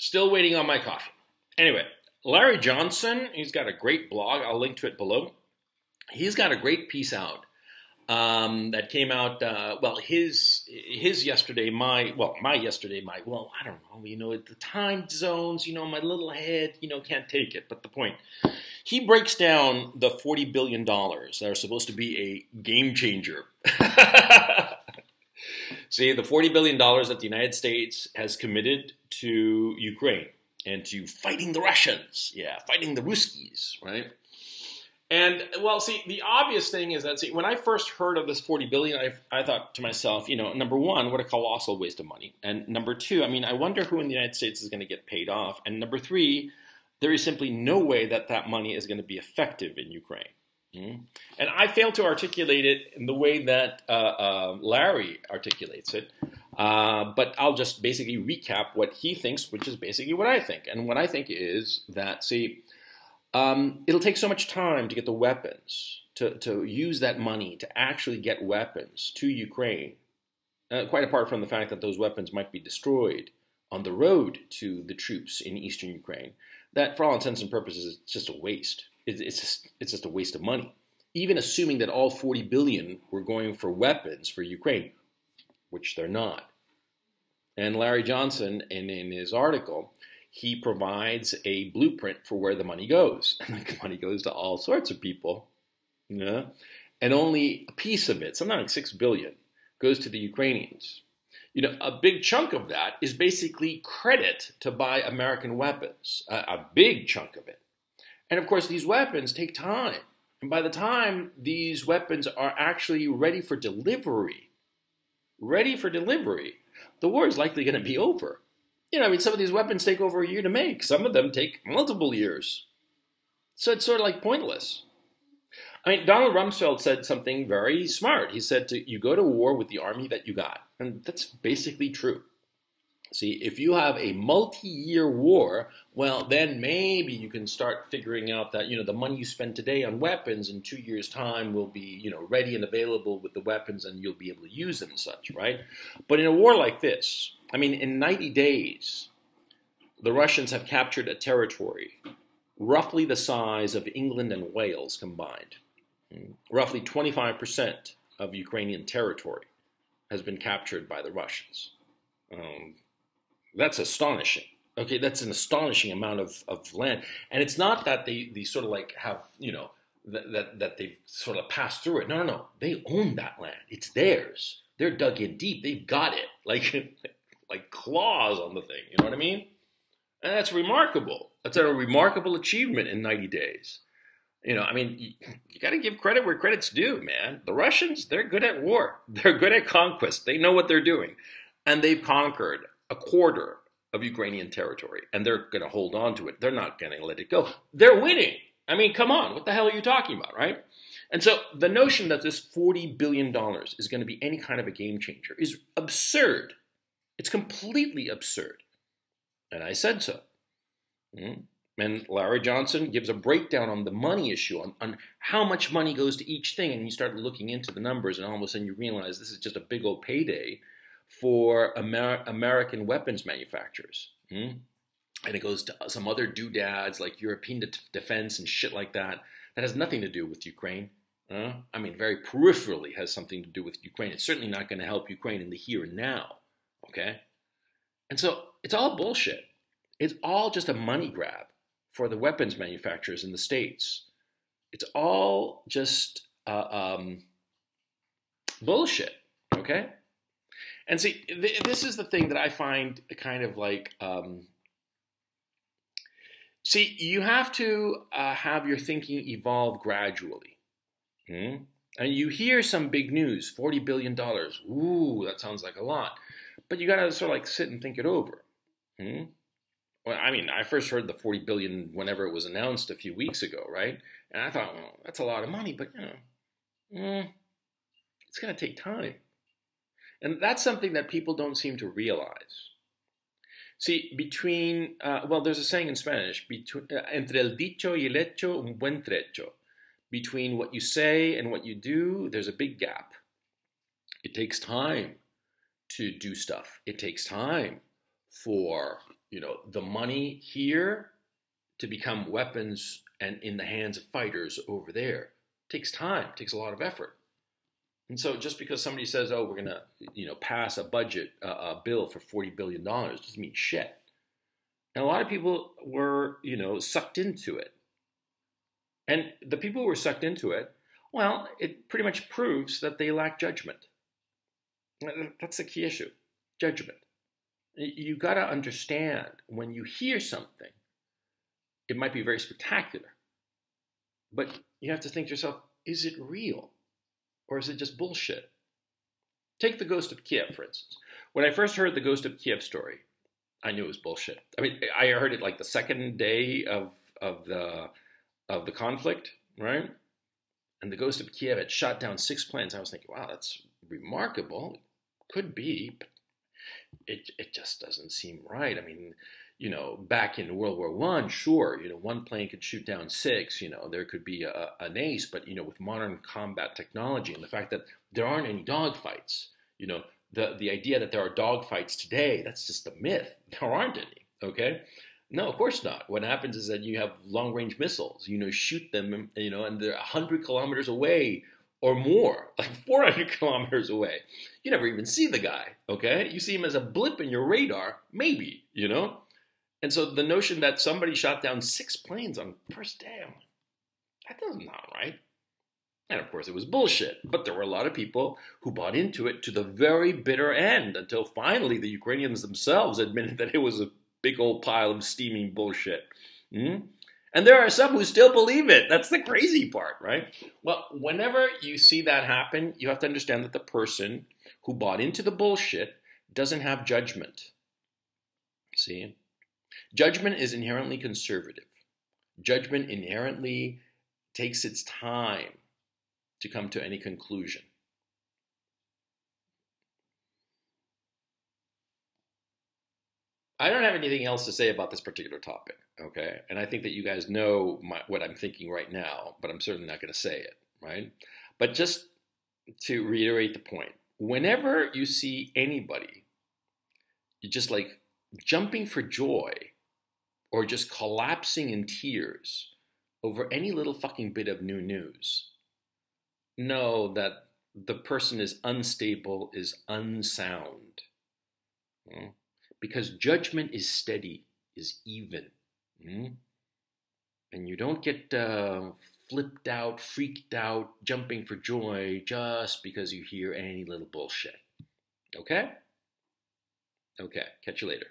Still waiting on my coffee. Anyway, Larry Johnson, he's got a great blog. I'll link to it below. He's got a great piece out that came out, well, his yesterday, my yesterday, well, I don't know, the time zones, my little head, can't take it. But the point, he breaks down the $40 billion that are supposed to be a game changer. See, the $40 billion that the United States has committed to Ukraine and to fighting the Russians. Yeah, fighting the Ruskies, right? And, well, see, the obvious thing is that, see, when I first heard of this $40 billion, I thought to myself, number one, what a colossal waste of money. And number two, I wonder who in the United States is going to get paid off. And number three, there is simply no way that that money is going to be effective in Ukraine. And I failed to articulate it in the way that Larry articulates it. But I'll just basically recap what he thinks, which is basically what I think. And what I think is that, see, it'll take so much time to get the weapons, to use that money to actually get weapons to Ukraine, quite apart from the fact that those weapons might be destroyed on the road to the troops in eastern Ukraine, that for all intents and purposes, it's just a waste. It's just a waste of money. Even assuming that all 40 billion were going for weapons for Ukraine, which they're not. And Larry Johnson, in his article, he provides a blueprint for where the money goes. And the money goes to all sorts of people. Yeah? And only a piece of it, something like 6 billion, goes to the Ukrainians. A big chunk of that is basically credit to buy American weapons. A big chunk of it. And of course, these weapons take time. And by the time these weapons are actually ready for delivery, the war is likely going to be over. Some of these weapons take over a year to make. Some of them take multiple years. So it's sort of like pointless. Donald Rumsfeld said something very smart. He said, you go to war with the army that you got. And that's basically true. See, if you have a multi-year war, well, then maybe you can start figuring out that, the money you spend today on weapons in 2 years' time will be, ready and available with the weapons and you'll be able to use them and such, right? But in a war like this, in 90 days, the Russians have captured a territory roughly the size of England and Wales combined. Roughly 25% of Ukrainian territory has been captured by the Russians. That's astonishing. Okay, that's an astonishing amount of land. And it's not that they sort of like have, that they've sort of passed through it. No. They own that land. It's theirs. They're dug in deep. They've got it. Like claws on the thing. You know what I mean? And that's remarkable. That's a remarkable achievement in 90 days. You got to give credit where credit's due, man. The Russians, they're good at war. They're good at conquest. They know what they're doing. And they've conquered a quarter of Ukrainian territory, and they're going to hold on to it. They're not going to let it go. They're winning. Come on, what the hell are you talking about, right? And so the notion that this $40 billion is going to be any kind of a game changer is absurd. It's completely absurd. And I said so. And Larry Johnson gives a breakdown on the money issue, on how much money goes to each thing, and you start looking into the numbers, and all of a sudden you realize this is just a big old payday for American weapons manufacturers. And it goes to some other doodads like European defense and shit like that. That has nothing to do with Ukraine. Very peripherally has something to do with Ukraine. It's certainly not going to help Ukraine in the here and now. Okay? And so it's all bullshit. It's all just a money grab for the weapons manufacturers in the States. It's all just bullshit. Okay? And see, this is the thing that I find kind of like, see, you have to have your thinking evolve gradually. And you hear some big news, $40 billion. Ooh, that sounds like a lot. But you got to sort of like sit and think it over. Well, I first heard the 40 billion whenever it was announced a few weeks ago, right? And I thought, well, that's a lot of money, but, it's going to take time. And that's something that people don't seem to realize. See, there's a saying in Spanish, entre el dicho y el hecho, un buen trecho. Between what you say and what you do, there's a big gap. It takes time to do stuff. It takes time for, the money here to become weapons and in the hands of fighters over there. It takes time, it takes a lot of effort. And so just because somebody says, oh, we're going to, pass a budget, a bill for $40 billion doesn't mean shit. And a lot of people were, sucked into it. And the people who were sucked into it, well, it pretty much proves that they lack judgment. That's the key issue, judgment. You got to understand when you hear something, it might be very spectacular, but you have to think to yourself, is it real or is it just bullshit? Take the Ghost of Kiev, for instance. When I first heard the Ghost of Kiev story, I knew it was bullshit. I mean, I heard it like the second day of the conflict, right? And the Ghost of Kiev had shot down 6 planes. I was thinking, wow, that's remarkable. Could be, but it just doesn't seem right. I mean, back in World War I, sure, one plane could shoot down 6, there could be an ace, but, with modern combat technology and the fact that there aren't any dogfights, the idea that there are dogfights today, that's just a myth. There aren't any, okay? No, of course not. What happens is that you have long-range missiles, shoot them, and they're 100 kilometers away or more, like 400 kilometers away. You never even see the guy, okay? You see him as a blip in your radar, maybe, And so the notion that somebody shot down 6 planes on the first day, I'm like, that doesn't sound right. And of course it was bullshit, but there were a lot of people who bought into it to the very bitter end until finally the Ukrainians themselves admitted that it was a big old pile of steaming bullshit. And there are some who still believe it. That's the crazy part, right? Well, whenever you see that happen, you have to understand that the person who bought into the bullshit doesn't have judgment. See? Judgment is inherently conservative. Judgment inherently takes its time to come to any conclusion. I don't have anything else to say about this particular topic, okay? And I think that you guys know what I'm thinking right now, but I'm certainly not going to say it, right? But just to reiterate the point, whenever you see anybody, you're just like jumping for joy or just collapsing in tears over any little fucking bit of new news, know that the person is unstable, is unsound. Because judgment is steady, is even. And you don't get flipped out, freaked out, jumping for joy just because you hear any little bullshit. Okay? Okay, catch you later.